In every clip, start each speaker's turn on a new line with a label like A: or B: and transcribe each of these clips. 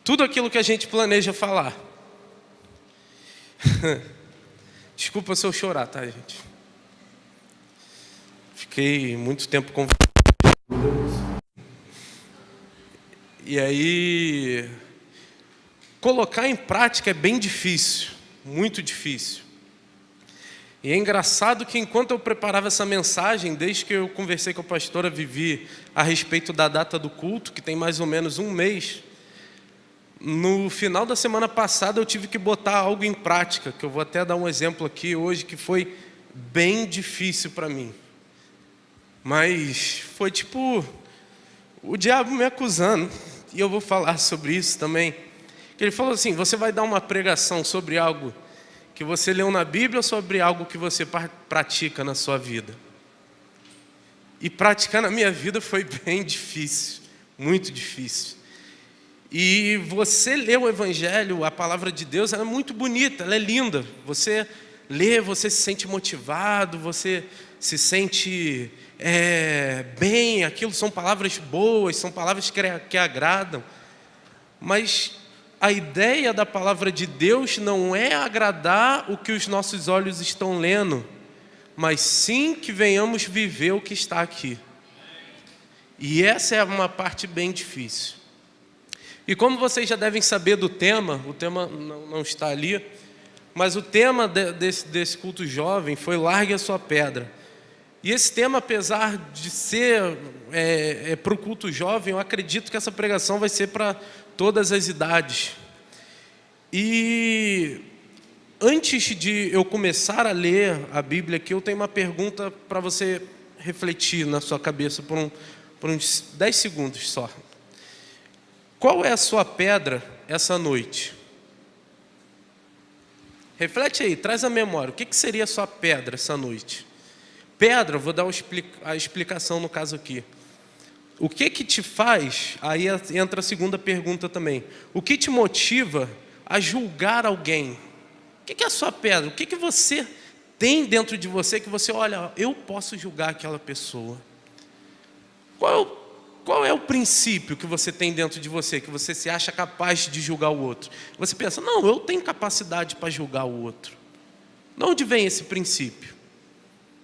A: tudo aquilo que a gente planeja falar. Desculpa se eu chorar, tá, gente? Fiquei muito tempo conversando. E aí, colocar em prática é bem difícil, muito difícil. E é engraçado que enquanto eu preparava essa mensagem, desde que eu conversei com a pastora Vivi a respeito da data do culto, que tem mais ou menos um mês, no final da semana passada eu tive que botar algo em prática, que eu vou até dar um exemplo aqui hoje, que foi bem difícil para mim. Mas foi tipo o diabo me acusando, e eu vou falar sobre isso também. Ele falou assim: você vai dar uma pregação sobre algo que você leu na Bíblia ou sobre algo que você pratica na sua vida? E praticar na minha vida foi bem difícil, muito difícil. E você lê o Evangelho, a palavra de Deus, ela é muito bonita, ela é linda. Você lê, você se sente motivado, você se sente bem, aquilo são palavras boas, são palavras que agradam. Mas a ideia da palavra de Deus não é agradar o que os nossos olhos estão lendo, mas sim que venhamos viver o que está aqui. E essa é uma parte bem difícil. E como vocês já devem saber do tema, o tema não está ali, mas o tema desse culto jovem foi Largue a Sua Pedra. E esse tema, apesar de ser para o culto jovem, eu acredito que essa pregação vai ser para todas as idades. E antes de eu começar a ler a Bíblia aqui, eu tenho uma pergunta para você refletir na sua cabeça por uns 10 segundos só. Qual é a sua pedra essa noite? Reflete aí, traz a memória. O que seria a sua pedra essa noite? Pedra, vou dar a explicação no caso aqui. O que te faz, aí entra a segunda pergunta também. O que te motiva a julgar alguém? O que é a sua pedra? O que você tem dentro de você que você olha, eu posso julgar aquela pessoa? Qual é o princípio que você tem dentro de você, que você se acha capaz de julgar o outro? Você pensa, não, eu tenho capacidade para julgar o outro. De onde vem esse princípio?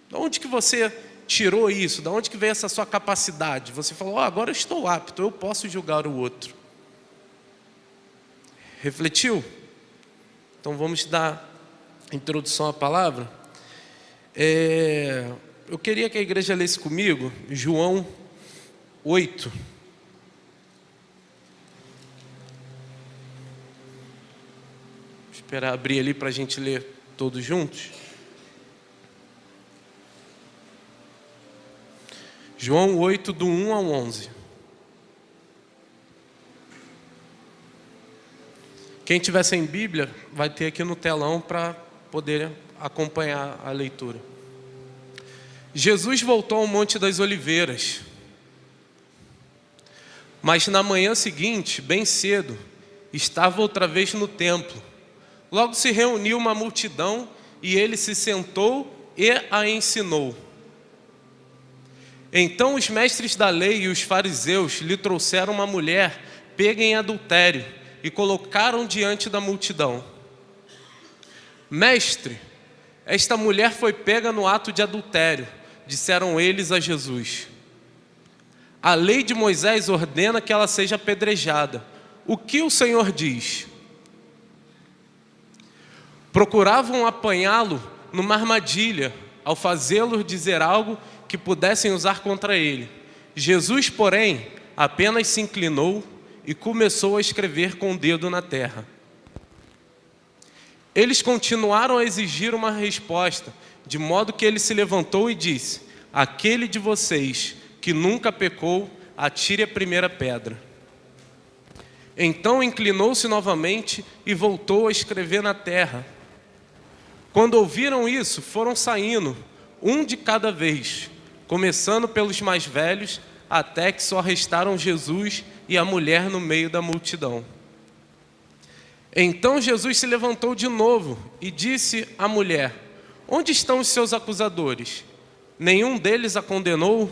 A: De onde que você tirou isso? De onde que veio essa sua capacidade? Você falou, agora eu estou apto, eu posso julgar o outro. Refletiu? Então vamos dar introdução à palavra. Eu queria que a igreja lesse comigo João 8. Vou esperar abrir ali para a gente ler todos juntos. João 8, do 1 ao 11. Quem tiver sem Bíblia, vai ter aqui no telão para poder acompanhar a leitura. Jesus voltou ao Monte das Oliveiras. Mas na manhã seguinte, bem cedo, estava outra vez no templo. Logo se reuniu uma multidão e ele se sentou e a ensinou. Então os mestres da lei e os fariseus lhe trouxeram uma mulher pega em adultério e colocaram diante da multidão. Mestre, esta mulher foi pega no ato de adultério, disseram eles a Jesus. A lei de Moisés ordena que ela seja apedrejada. O que o Senhor diz? Procuravam apanhá-lo numa armadilha, ao fazê-lo dizer algo que pudessem usar contra ele. Jesus, porém, apenas se inclinou e começou a escrever com o dedo na terra. Eles continuaram a exigir uma resposta, de modo que ele se levantou e disse: aquele de vocês que nunca pecou, atire a primeira pedra. Então inclinou-se novamente e voltou a escrever na terra. Quando ouviram isso, foram saindo, um de cada vez, começando pelos mais velhos, até que só restaram Jesus e a mulher no meio da multidão. Então Jesus se levantou de novo e disse à mulher: onde estão os seus acusadores? Nenhum deles a condenou?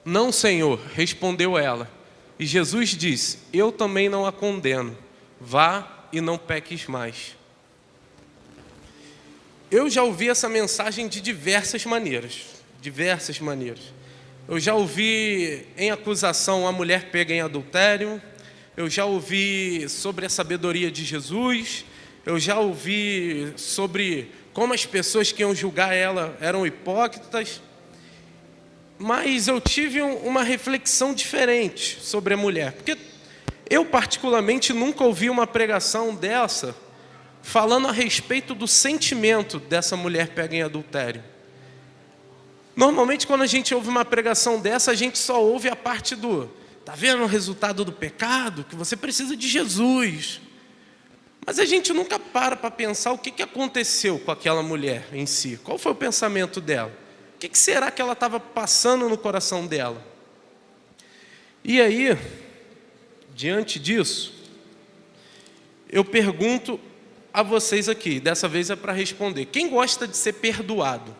A: Não, Senhor, respondeu ela. E Jesus disse: eu também não a condeno, vá e não peques mais. Eu já ouvi essa mensagem de diversas maneiras. Eu já ouvi em acusação a mulher pega em adultério. Eu já ouvi sobre a sabedoria de Jesus. Eu já ouvi sobre como as pessoas que iam julgar ela eram hipócritas. Mas eu tive uma reflexão diferente sobre a mulher. Porque eu particularmente nunca ouvi uma pregação dessa falando a respeito do sentimento dessa mulher pega em adultério. Normalmente quando a gente ouve uma pregação dessa, a gente só ouve a parte do: tá vendo o resultado do pecado? Que você precisa de Jesus. Mas a gente nunca para pensar o que aconteceu com aquela mulher em si. Qual foi o pensamento dela? O que será que ela estava passando no coração dela? E aí, diante disso, eu pergunto a vocês aqui, dessa vez é para responder: quem gosta de ser perdoado?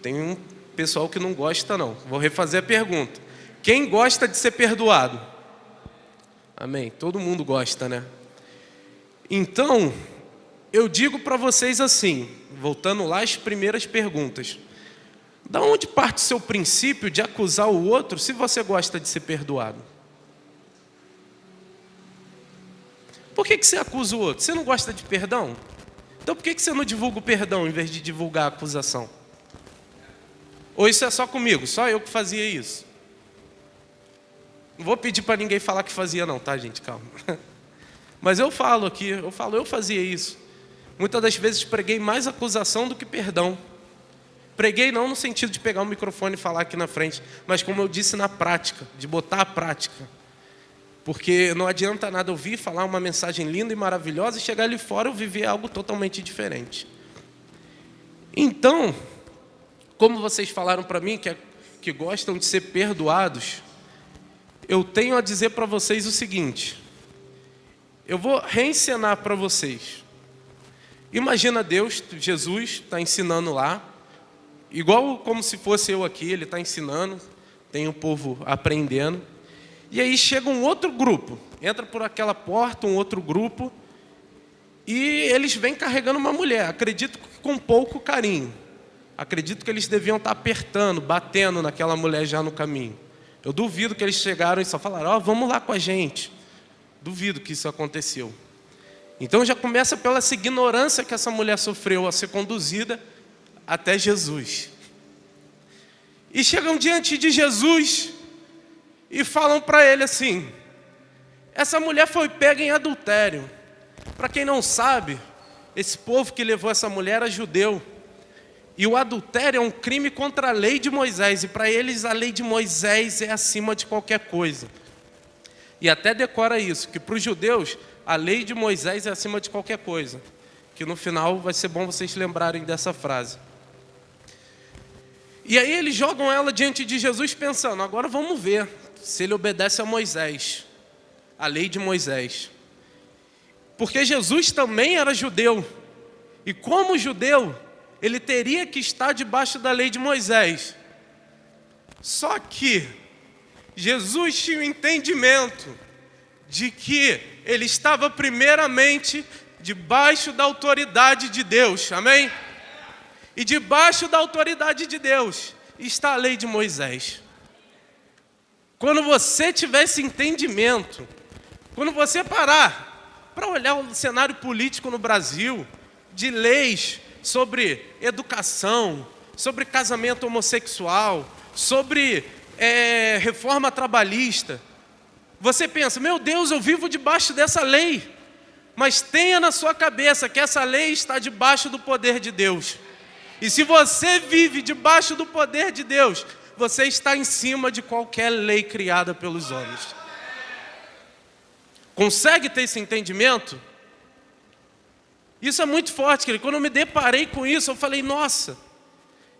A: Tem um pessoal que não gosta não. Vou refazer a pergunta. Quem gosta de ser perdoado? Amém. Todo mundo gosta, né? Então, eu digo para vocês assim, voltando lá às primeiras perguntas: da onde parte o seu princípio de acusar o outro se você gosta de ser perdoado? Por que você acusa o outro? Você não gosta de perdão? Então por que você não divulga o perdão em vez de divulgar a acusação? Ou isso é só comigo? Só eu que fazia isso? Não vou pedir para ninguém falar que fazia não, tá, gente? Calma. Mas eu falo aqui, eu fazia isso. Muitas das vezes preguei mais acusação do que perdão. Preguei não no sentido de pegar o microfone e falar aqui na frente, mas como eu disse, na prática, de botar a prática. Porque não adianta nada eu vir falar uma mensagem linda e maravilhosa e chegar ali fora eu viver algo totalmente diferente. Então, como vocês falaram para mim que gostam de ser perdoados, eu tenho a dizer para vocês o seguinte: eu vou reencenar para vocês. Imagina Deus, Jesus está ensinando lá, igual como se fosse eu aqui, ele está ensinando, tem o povo aprendendo. E aí chega um outro grupo, entra por aquela porta um outro grupo, e eles vêm carregando uma mulher, acredito que com pouco carinho. Acredito que eles deviam estar apertando, batendo naquela mulher já no caminho. Eu duvido que eles chegaram e só falaram: vamos lá com a gente. Duvido que isso aconteceu. Então já começa pela essa ignorância que essa mulher sofreu a ser conduzida até Jesus. E chegam diante de Jesus e falam para ele assim: essa mulher foi pega em adultério. Para quem não sabe, esse povo que levou essa mulher era judeu. E o adultério é um crime contra a lei de Moisés. E para eles a lei de Moisés é acima de qualquer coisa. E até decora isso, que para os judeus a lei de Moisés é acima de qualquer coisa. Que no final vai ser bom vocês lembrarem dessa frase. E aí eles jogam ela diante de Jesus pensando: agora vamos ver se ele obedece a Moisés, a lei de Moisés. Porque Jesus também era judeu. E como judeu, ele teria que estar debaixo da lei de Moisés. Só que Jesus tinha o entendimento de que ele estava primeiramente debaixo da autoridade de Deus. Amém? E debaixo da autoridade de Deus está a lei de Moisés. Quando você tiver esse entendimento, quando você parar para olhar o cenário político no Brasil, de leis sobre educação, sobre casamento homossexual, sobre reforma trabalhista, você pensa: meu Deus, eu vivo debaixo dessa lei. Mas tenha na sua cabeça que essa lei está debaixo do poder de Deus. E se você vive debaixo do poder de Deus, você está em cima de qualquer lei criada pelos homens. Consegue ter esse entendimento? Isso é muito forte, querido. Quando eu me deparei com isso, eu falei: nossa,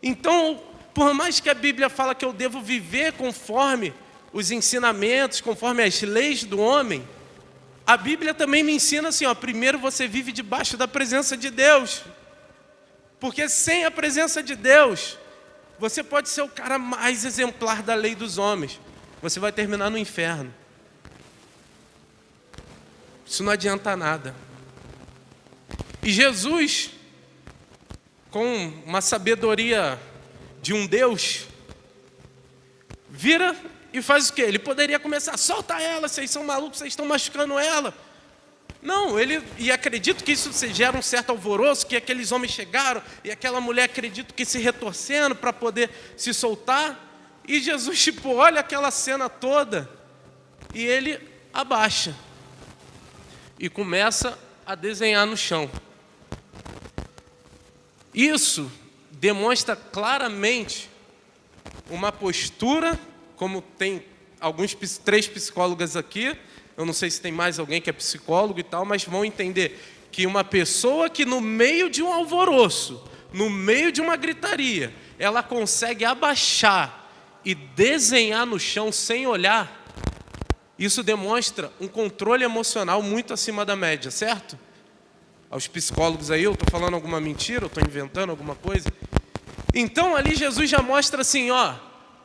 A: então, por mais que a Bíblia fala que eu devo viver conforme os ensinamentos, conforme as leis do homem, a Bíblia também me ensina assim: primeiro você vive debaixo da presença de Deus. Porque sem a presença de Deus, você pode ser o cara mais exemplar da lei dos homens, você vai terminar no inferno. Isso não adianta nada. E Jesus, com uma sabedoria de um Deus, vira e faz o quê? Ele poderia começar: solta ela, vocês são malucos, vocês estão machucando ela. Não, e acredito que isso gera um certo alvoroço, que aqueles homens chegaram, e aquela mulher, acredito que se retorcendo para poder se soltar, e Jesus, olha aquela cena toda, e ele abaixa, e começa a desenhar no chão. Isso demonstra claramente uma postura, como tem três psicólogas aqui, eu não sei se tem mais alguém que é psicólogo e tal, mas vão entender que uma pessoa que no meio de um alvoroço, no meio de uma gritaria, ela consegue abaixar e desenhar no chão sem olhar, isso demonstra um controle emocional muito acima da média, certo? Aos psicólogos aí, eu estou falando alguma mentira, eu estou inventando alguma coisa. Então ali Jesus já mostra assim,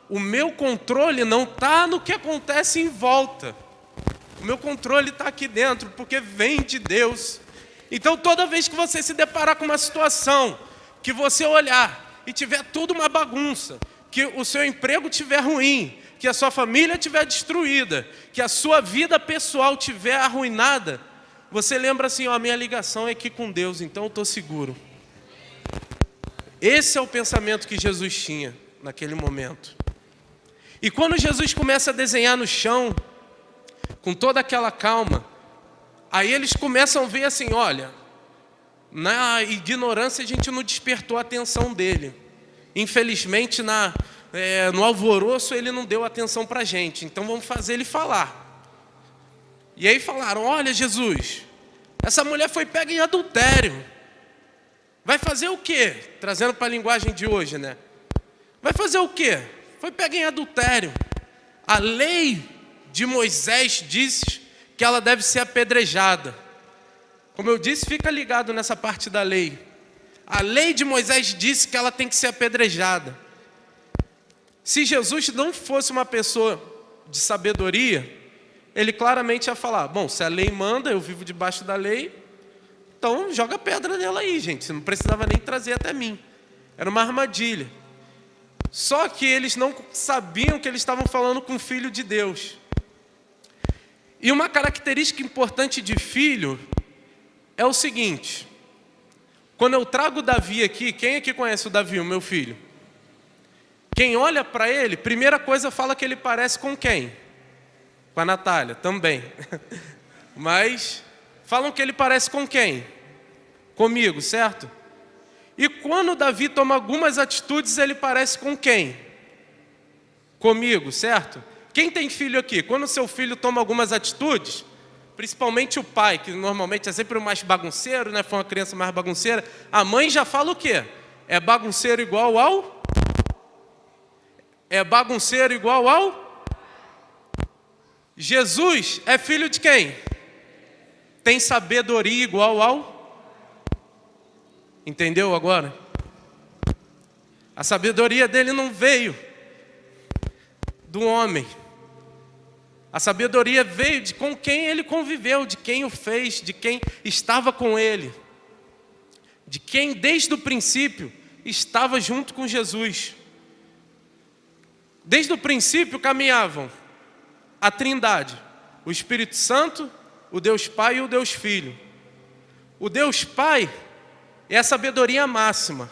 A: o meu controle não está no que acontece em volta. O meu controle está aqui dentro, porque vem de Deus. Então toda vez que você se deparar com uma situação, que você olhar e tiver tudo uma bagunça, que o seu emprego estiver ruim, que a sua família estiver destruída, que a sua vida pessoal estiver arruinada, você lembra assim, a minha ligação é aqui com Deus, então eu estou seguro. Esse é o pensamento que Jesus tinha naquele momento. E quando Jesus começa a desenhar no chão, com toda aquela calma, aí eles começam a ver assim, olha, na ignorância a gente não despertou a atenção dele. Infelizmente, no alvoroço ele não deu atenção para a gente, então vamos fazer ele falar. E aí falaram: olha, Jesus, essa mulher foi pega em adultério. Vai fazer o quê? Trazendo para a linguagem de hoje, né? Vai fazer o quê? Foi pega em adultério. A lei de Moisés diz que ela deve ser apedrejada. Como eu disse, fica ligado nessa parte da lei. A lei de Moisés diz que ela tem que ser apedrejada. Se Jesus não fosse uma pessoa de sabedoria, ele claramente ia falar: bom, se a lei manda, eu vivo debaixo da lei, então joga pedra nela aí, gente. Você não precisava nem trazer até mim. Era uma armadilha. Só que eles não sabiam que eles estavam falando com o Filho de Deus. E uma característica importante de filho é o seguinte: quando eu trago o Davi aqui, quem aqui conhece o Davi, o meu filho? Quem olha para ele, primeira coisa fala que ele parece com quem? Com a Natália, também. Mas falam que ele parece com quem? Comigo, certo? E quando o Davi toma algumas atitudes, ele parece com quem? Comigo, certo? Quem tem filho aqui? Quando o seu filho toma algumas atitudes, principalmente o pai, que normalmente é sempre o mais bagunceiro, né? Foi uma criança mais bagunceira, a mãe já fala o quê? É bagunceiro igual ao? É bagunceiro igual ao? Jesus é filho de quem? Tem sabedoria igual ao? Entendeu agora? A sabedoria dele não veio do homem. A sabedoria veio de com quem ele conviveu, de quem o fez, de quem estava com ele, de quem desde o princípio estava junto com Jesus. Desde o princípio caminhavam a Trindade, o Espírito Santo, o Deus Pai e o Deus Filho. O Deus Pai é a sabedoria máxima.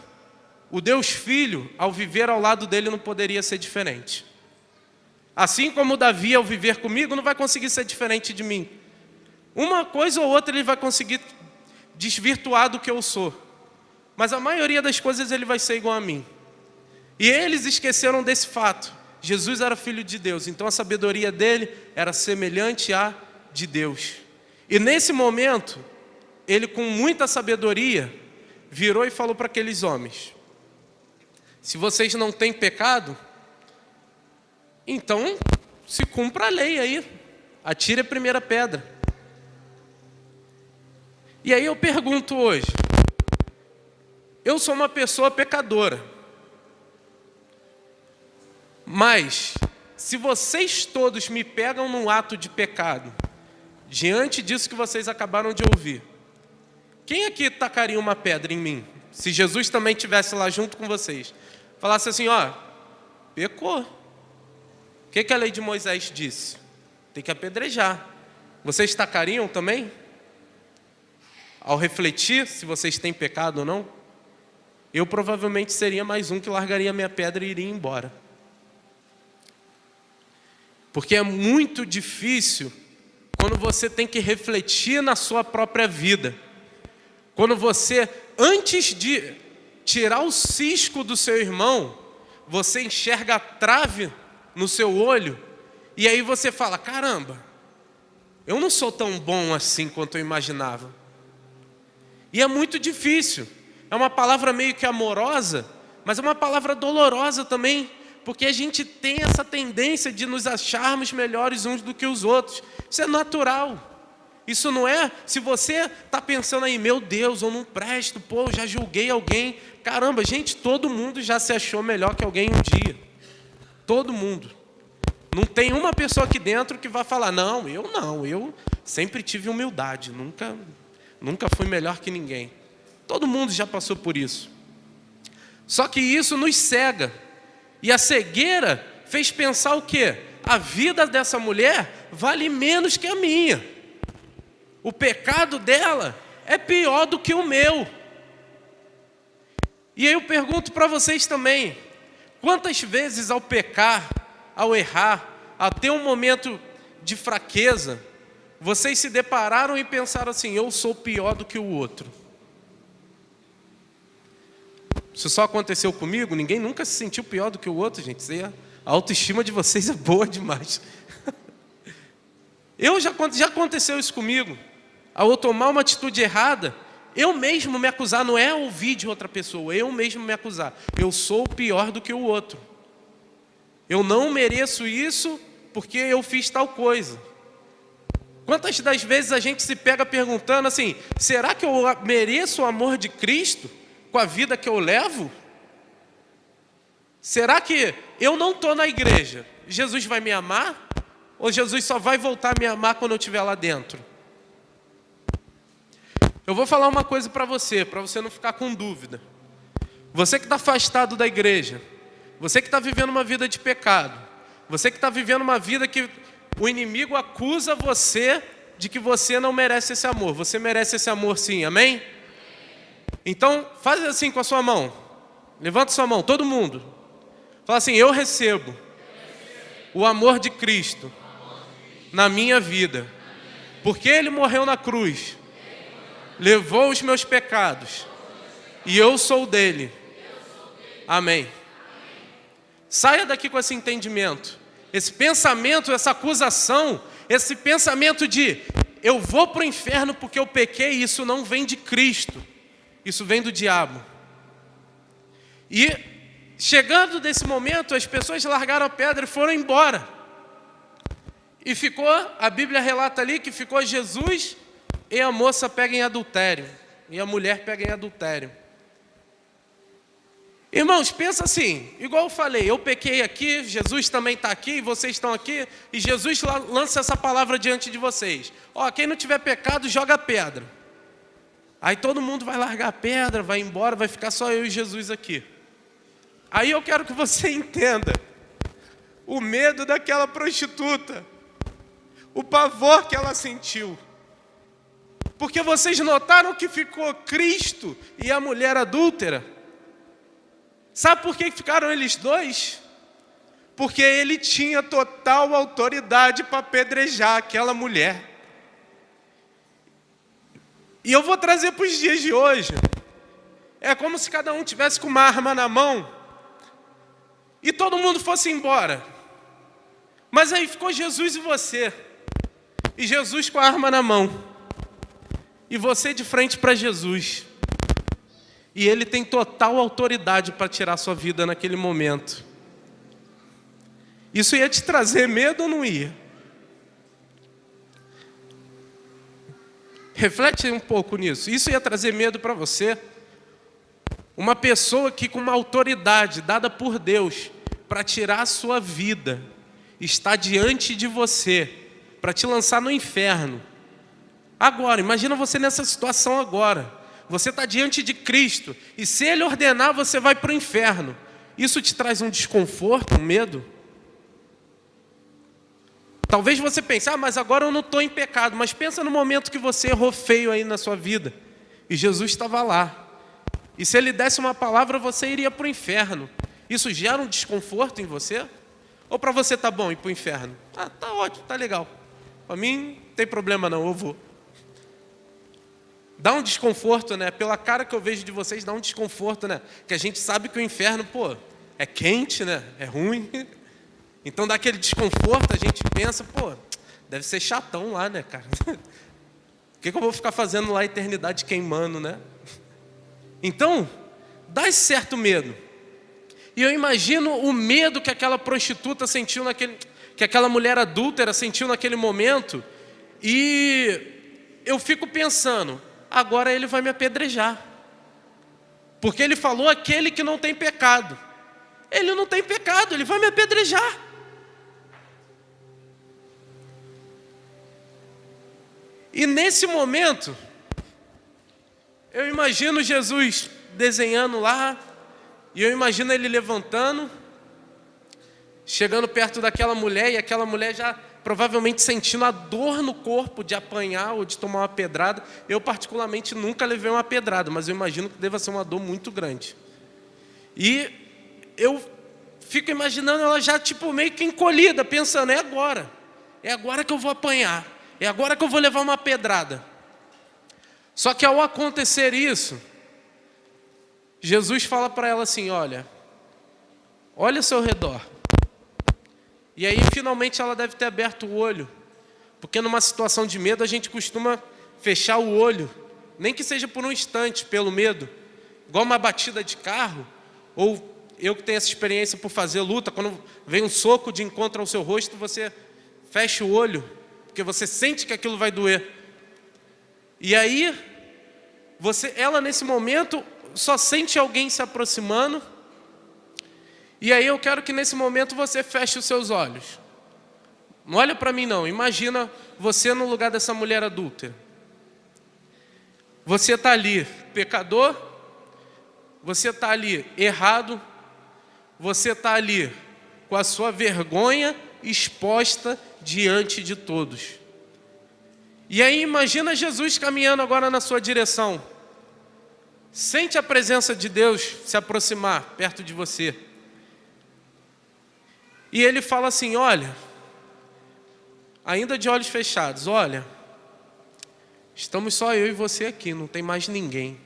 A: O Deus Filho, ao viver ao lado dele, não poderia ser diferente. Assim como Davi, ao viver comigo, não vai conseguir ser diferente de mim. Uma coisa ou outra ele vai conseguir desvirtuar do que eu sou. Mas a maioria das coisas ele vai ser igual a mim. E eles esqueceram desse fato. Jesus era filho de Deus, então a sabedoria dele era semelhante à de Deus. E nesse momento, ele com muita sabedoria, virou e falou para aqueles homens: se vocês não têm pecado, então se cumpra a lei aí, atire a primeira pedra. E aí eu pergunto hoje, eu sou uma pessoa pecadora, mas se vocês todos me pegam num ato de pecado, diante disso que vocês acabaram de ouvir, quem aqui tacaria uma pedra em mim? Se Jesus também estivesse lá junto com vocês, falasse assim, ó, pecou. O que a lei de Moisés disse? Tem que apedrejar. Vocês tacariam também? Ao refletir se vocês têm pecado ou não? Eu provavelmente seria mais um que largaria minha pedra e iria embora. Porque é muito difícil quando você tem que refletir na sua própria vida. Quando você, antes de tirar o cisco do seu irmão, você enxerga a trave no seu olho, e aí você fala, caramba, eu não sou tão bom assim quanto eu imaginava. E é muito difícil. É uma palavra meio que amorosa, mas é uma palavra dolorosa também, porque a gente tem essa tendência de nos acharmos melhores uns do que os outros. Isso é natural. Isso não é, se você está pensando aí, meu Deus, eu não presto, pô, eu já julguei alguém. Caramba, gente, todo mundo já se achou melhor que alguém um dia. Todo mundo. Não tem uma pessoa aqui dentro que vai falar, não, eu sempre tive humildade, nunca fui melhor que ninguém. Todo mundo já passou por isso. Só que isso nos cega. E a cegueira fez pensar o quê? A vida dessa mulher vale menos que a minha. O pecado dela é pior do que o meu. E aí eu pergunto para vocês também, quantas vezes ao pecar, ao errar, a ter um momento de fraqueza, vocês se depararam e pensaram assim, eu sou pior do que o outro? Isso só aconteceu comigo? Ninguém nunca se sentiu pior do que o outro, gente. A autoestima de vocês é boa demais. Já aconteceu isso comigo. Ao eu tomar uma atitude errada, eu mesmo me acusar, não é ouvir de outra pessoa, eu mesmo me acusar. Eu sou pior do que o outro. Eu não mereço isso porque eu fiz tal coisa. Quantas das vezes a gente se pega perguntando assim, será que eu mereço o amor de Cristo com a vida que eu levo? Será que eu não estou na igreja, Jesus vai me amar? Ou Jesus só vai voltar a me amar quando eu estiver lá dentro? Eu vou falar uma coisa para você não ficar com dúvida. Você que está afastado da igreja, você que está vivendo uma vida de pecado, você que está vivendo uma vida que o inimigo acusa você de que você não merece esse amor. Você merece esse amor sim, amém? Então, faz assim com a sua mão. Levanta sua mão, todo mundo. Fala assim, eu recebo o amor de Cristo na minha vida. Porque Ele morreu na cruz, levou os meus pecados, e eu sou dele. Amém. Saia daqui com esse entendimento, esse pensamento, essa acusação, esse pensamento de eu vou para o inferno porque eu pequei, isso não vem de Cristo, isso vem do diabo. E chegando desse momento, as pessoas largaram a pedra e foram embora. E ficou, a Bíblia relata ali que ficou Jesus e a moça pega em adultério, e a mulher pega em adultério. Irmãos, pensa assim, igual eu falei, eu pequei aqui, Jesus também está aqui, vocês estão aqui, e Jesus lança essa palavra diante de vocês. Ó, quem não tiver pecado, joga pedra. Aí todo mundo vai largar a pedra, vai embora, vai ficar só eu e Jesus aqui. Aí eu quero que você entenda o medo daquela prostituta, o pavor que ela sentiu. Porque vocês notaram que ficou Cristo e a mulher adúltera? Sabe por que ficaram eles dois? Porque ele tinha total autoridade para apedrejar aquela mulher. E eu vou trazer para os dias de hoje. É como se cada um tivesse com uma arma na mão e todo mundo fosse embora. Mas aí ficou Jesus e você. E Jesus com a arma na mão. E você de frente para Jesus. E Ele tem total autoridade para tirar sua vida naquele momento. Isso ia te trazer medo ou não ia? Reflete um pouco nisso. Isso ia trazer medo para você? Uma pessoa que com uma autoridade dada por Deus para tirar a sua vida, está diante de você para te lançar no inferno, agora, imagina você nessa situação agora. Você está diante de Cristo e se Ele ordenar, você vai para o inferno. Isso te traz um desconforto, um medo? Talvez você pense, mas agora eu não estou em pecado. Mas pensa no momento que você errou feio aí na sua vida e Jesus estava lá. E se Ele desse uma palavra, você iria para o inferno. Isso gera um desconforto em você? Ou para você tá bom ir para o inferno? Tá ótimo, tá legal. Para mim não tem problema não, eu vou. Dá um desconforto, né? Pela cara que eu vejo de vocês, dá um desconforto, né? Que a gente sabe que o inferno, é quente, né? É ruim. Então dá aquele desconforto, a gente pensa, deve ser chatão lá, né, cara? O que eu vou ficar fazendo lá a eternidade queimando, né? Então, dá esse certo medo. E eu imagino o medo que aquela prostituta sentiu que aquela mulher adúltera sentiu naquele momento. E eu fico pensando, agora ele vai me apedrejar. Porque ele falou aquele que não tem pecado. Ele não tem pecado, ele vai me apedrejar. E nesse momento, eu imagino Jesus desenhando lá, e eu imagino ele levantando, chegando perto daquela mulher, e aquela mulher já provavelmente sentindo a dor no corpo de apanhar ou de tomar uma pedrada. Eu particularmente nunca levei uma pedrada, mas eu imagino que deva ser uma dor muito grande. E eu fico imaginando ela já meio que encolhida, pensando, é agora que eu vou apanhar, é agora que eu vou levar uma pedrada. Só que ao acontecer isso, Jesus fala para ela assim, olha ao seu redor. E aí finalmente ela deve ter aberto o olho, porque numa situação de medo a gente costuma fechar o olho, nem que seja por um instante, pelo medo, igual uma batida de carro, ou eu que tenho essa experiência por fazer luta, quando vem um soco de encontro ao seu rosto, você fecha o olho, porque você sente que aquilo vai doer. E aí, ela nesse momento só sente alguém se aproximando. E aí eu quero que nesse momento você feche os seus olhos. Não olha para mim não, imagina você no lugar dessa mulher adúltera. Você está ali pecador, você está ali errado, você está ali com a sua vergonha exposta diante de todos. E aí imagina Jesus caminhando agora na sua direção. Sente a presença de Deus se aproximar perto de você. E ele fala assim, olha, ainda de olhos fechados, olha, estamos só eu e você aqui, não tem mais ninguém.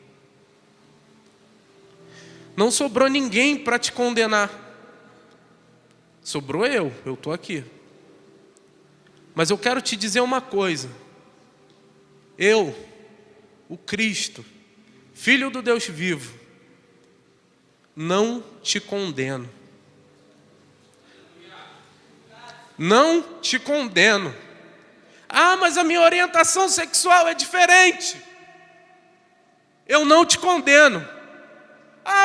A: Não sobrou ninguém para te condenar. Sobrou eu estou aqui. Mas eu quero te dizer uma coisa. Eu, o Cristo, Filho do Deus vivo, não te condeno. Não te condeno. Mas a minha orientação sexual é diferente. Eu não te condeno.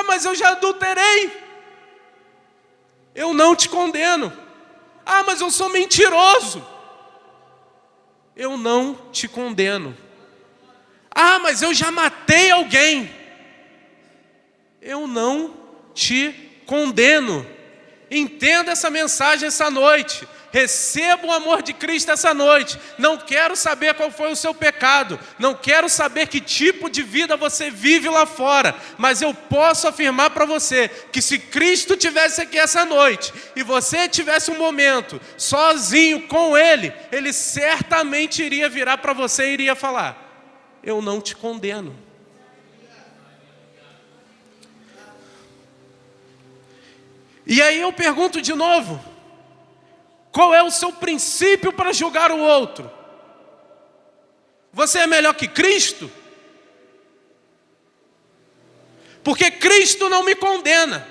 A: Mas eu já adulterei. Eu não te condeno. Mas eu sou mentiroso. Eu não te condeno. Mas eu já matei alguém. Eu não te condeno. Entenda essa mensagem essa noite. Receba o amor de Cristo essa noite. Não quero saber qual foi o seu pecado. Não quero saber que tipo de vida você vive lá fora. Mas eu posso afirmar para você que se Cristo tivesse aqui essa noite e você tivesse um momento sozinho com Ele, Ele certamente iria virar para você e iria falar, eu não te condeno. E aí eu pergunto de novo, qual é o seu princípio para julgar o outro? Você é melhor que Cristo? Porque Cristo não me condena.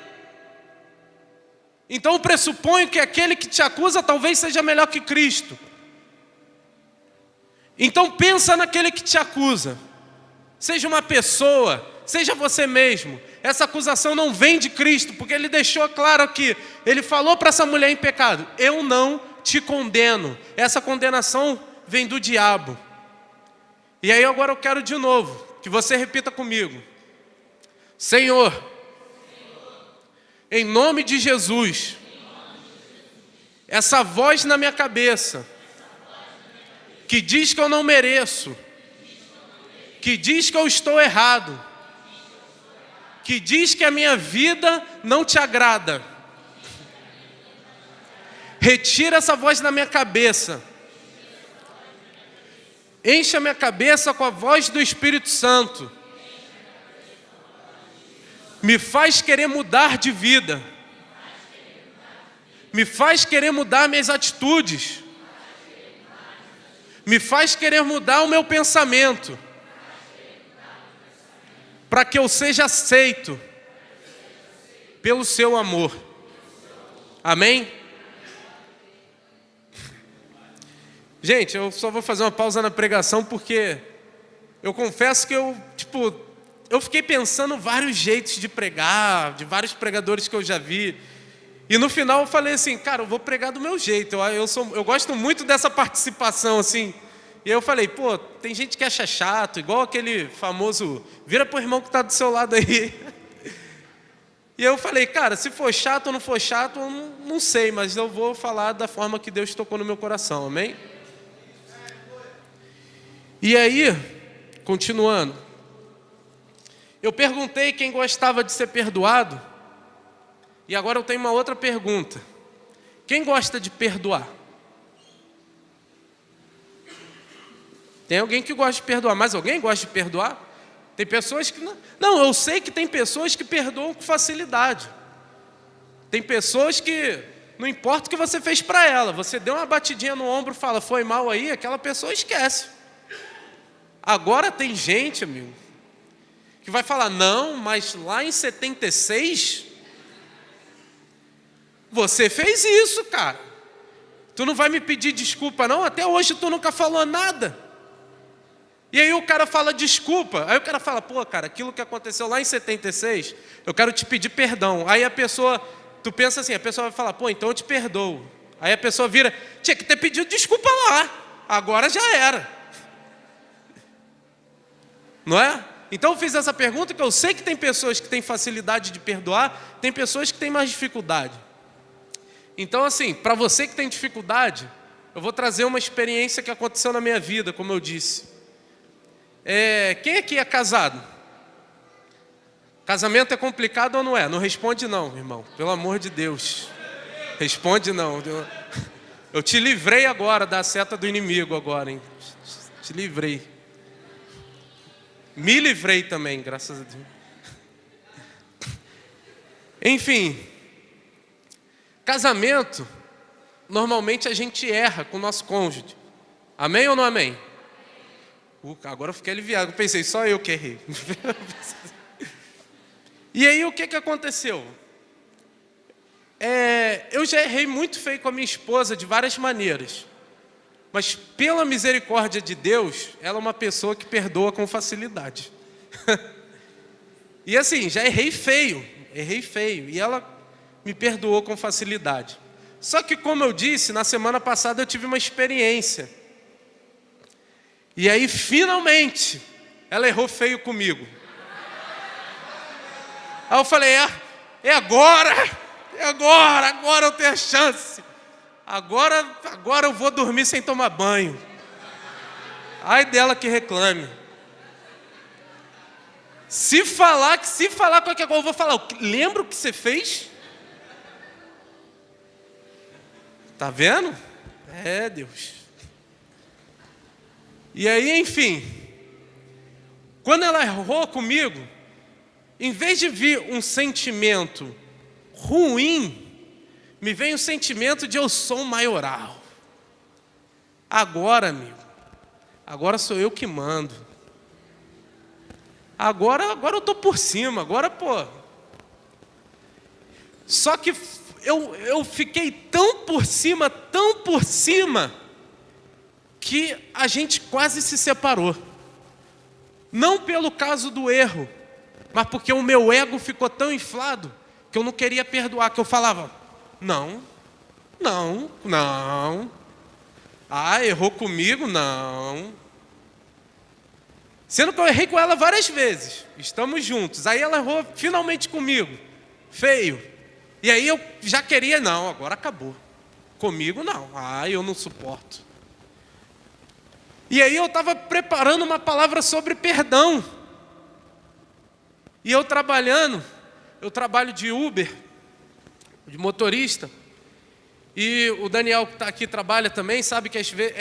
A: Então eu pressuponho que aquele que te acusa talvez seja melhor que Cristo. Então pensa naquele que te acusa. Seja uma pessoa, seja você mesmo. essa acusação não vem de Cristo, porque Ele deixou claro aqui, Ele falou para essa mulher em pecado: eu não te condeno. Essa condenação vem do diabo. E aí agora eu quero de novo que você repita comigo: Senhor, em nome de Jesus, essa voz na minha cabeça que diz que eu não mereço, que diz que eu estou errado, que diz que a minha vida não te agrada, retira essa voz na minha cabeça, enche a minha cabeça com a voz do Espírito Santo, me faz querer mudar de vida, me faz querer mudar minhas atitudes, me faz querer mudar o meu pensamento, para que eu seja aceito pelo seu amor. Amém? Gente, eu só vou fazer uma pausa na pregação porque eu confesso que eu fiquei pensando vários jeitos de pregar, de vários pregadores que eu já vi. E no final eu falei assim: cara, eu vou pregar do meu jeito. Eu gosto muito dessa participação assim. E aí eu falei: pô, tem gente que acha chato, igual aquele famoso vira pro irmão que está do seu lado aí. E eu falei: cara, se for chato ou não for chato, eu não sei, mas eu vou falar da forma que Deus tocou no meu coração, amém? E aí, continuando, eu perguntei quem gostava de ser perdoado, e agora eu tenho uma outra pergunta: quem gosta de perdoar? Tem alguém que gosta de perdoar, mas alguém gosta de perdoar? Tem pessoas que não. Não, eu sei que tem pessoas que perdoam com facilidade. Tem pessoas que, não importa o que você fez para ela, você deu uma batidinha no ombro e fala: foi mal aí, aquela pessoa esquece. Agora tem gente, amigo, que vai falar: não, mas lá em 76, você fez isso, cara. Tu não vai me pedir desculpa não? Até hoje tu nunca falou nada. E aí o cara fala desculpa. Aí o cara fala: pô, cara, aquilo que aconteceu lá em 76, eu quero te pedir perdão. Aí a pessoa, tu pensa assim, a pessoa vai falar: pô, então eu te perdoo. Aí a pessoa vira: tinha que ter pedido desculpa lá, agora já era. Não é? Então eu fiz essa pergunta, que eu sei que tem pessoas que têm facilidade de perdoar, tem pessoas que têm mais dificuldade. Então assim, para você que tem dificuldade, eu vou trazer uma experiência que aconteceu na minha vida, como eu disse. Quem aqui é casado? Casamento é complicado ou não é? Não responde não, irmão, pelo amor de Deus. Responde não. Eu te livrei agora da seta do inimigo agora, hein? Te livrei. Me livrei também, graças a Deus. Enfim, casamento, normalmente a gente erra com o nosso cônjuge. Amém ou não amém? Agora eu fiquei aliviado, eu pensei, só eu que errei. E aí o que aconteceu? Eu já errei muito feio com a minha esposa de várias maneiras. Mas pela misericórdia de Deus, ela é uma pessoa que perdoa com facilidade. E assim, já errei feio. E ela me perdoou com facilidade. Só que, como eu disse, na semana passada eu tive uma experiência. E aí, finalmente, ela errou feio comigo. Aí eu falei: agora eu tenho a chance. Agora eu vou dormir sem tomar banho. Ai dela que reclame. Se falar qualquer coisa, eu vou falar: lembra o que você fez? Tá vendo? Deus. E aí, enfim, quando ela errou comigo, em vez de vir um sentimento ruim, me vem o sentimento de eu sou um maioral. Agora, amigo, agora sou eu que mando. Agora eu tô por cima, agora, pô. Só que eu fiquei tão por cima, que a gente quase se separou. Não pelo caso do erro, mas porque o meu ego ficou tão inflado que eu não queria perdoar, que eu falava, não. Ah, errou comigo? Não. Sendo que eu errei com ela várias vezes. Estamos juntos. Aí ela errou finalmente comigo. Feio. E aí eu já queria, não, agora acabou. Comigo não. Ah, eu não suporto. E aí eu estava preparando uma palavra sobre perdão. E eu trabalho de Uber, de motorista. E o Daniel que está aqui trabalha também, sabe que às vezes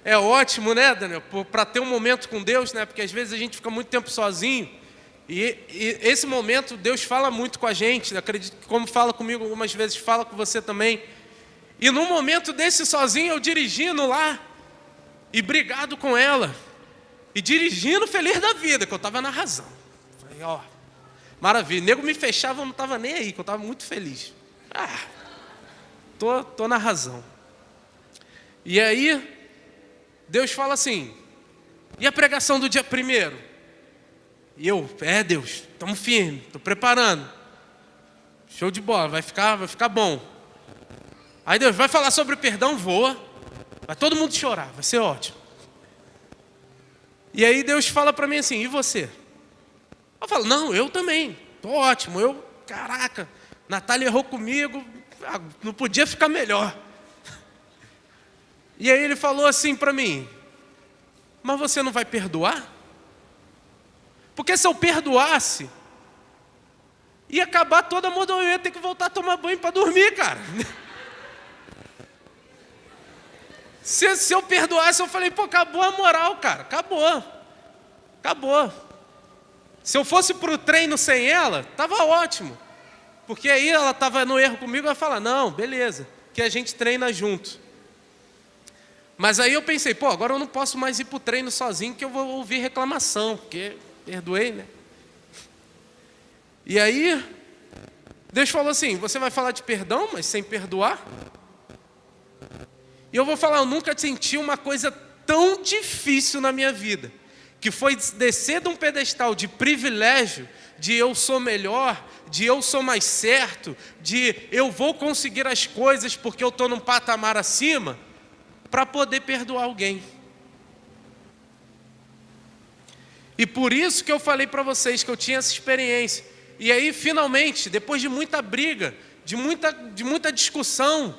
A: é ótimo, né, Daniel? Para ter um momento com Deus, né? Porque às vezes a gente fica muito tempo sozinho. E esse momento Deus fala muito com a gente, né? Acredito que como fala comigo algumas vezes, fala com você também. E num momento desse sozinho, eu dirigindo lá, e brigado com ela, e dirigindo feliz da vida, que eu estava na razão. Falei, ó, maravilha. O nego me fechava, eu não estava nem aí, que eu estava muito feliz. Tô na razão. E aí, Deus fala assim, e a pregação do dia 1º? E eu, Deus, estamos firmes, estou preparando. Show de bola, vai ficar bom. Aí Deus, vai falar sobre perdão? Voa. Vai todo mundo chorar, vai ser ótimo. E aí Deus fala para mim assim, e você? Eu falo, não, eu também, estou ótimo. Caraca, Natália errou comigo, não podia ficar melhor. E aí ele falou assim para mim, mas você não vai perdoar? Porque se eu perdoasse, ia acabar toda a moda, eu ia ter que voltar a tomar banho para dormir, cara. Se eu perdoasse, eu falei, pô, acabou a moral, cara, acabou. Se eu fosse para o treino sem ela, estava ótimo. Porque aí ela estava no erro comigo, ela ia falar, não, beleza, que a gente treina junto. Mas aí eu pensei, pô, agora eu não posso mais ir para o treino sozinho, que eu vou ouvir reclamação, porque perdoei, né? E aí, Deus falou assim, você vai falar de perdão, mas sem perdoar? E eu vou falar, eu nunca senti uma coisa tão difícil na minha vida, que foi descer de um pedestal de privilégio, de eu sou melhor, de eu sou mais certo, de eu vou conseguir as coisas porque eu estou num patamar acima, para poder perdoar alguém. E por isso que eu falei para vocês que eu tinha essa experiência. E aí, finalmente, depois de muita briga, de muita discussão,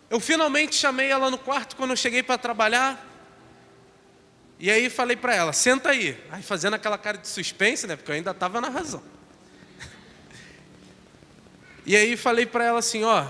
A: eu finalmente chamei ela no quarto quando eu cheguei para trabalhar. E aí falei para ela, senta aí. Aí fazendo aquela cara de suspense, né? Porque eu ainda estava na razão. E aí falei para ela assim, ó,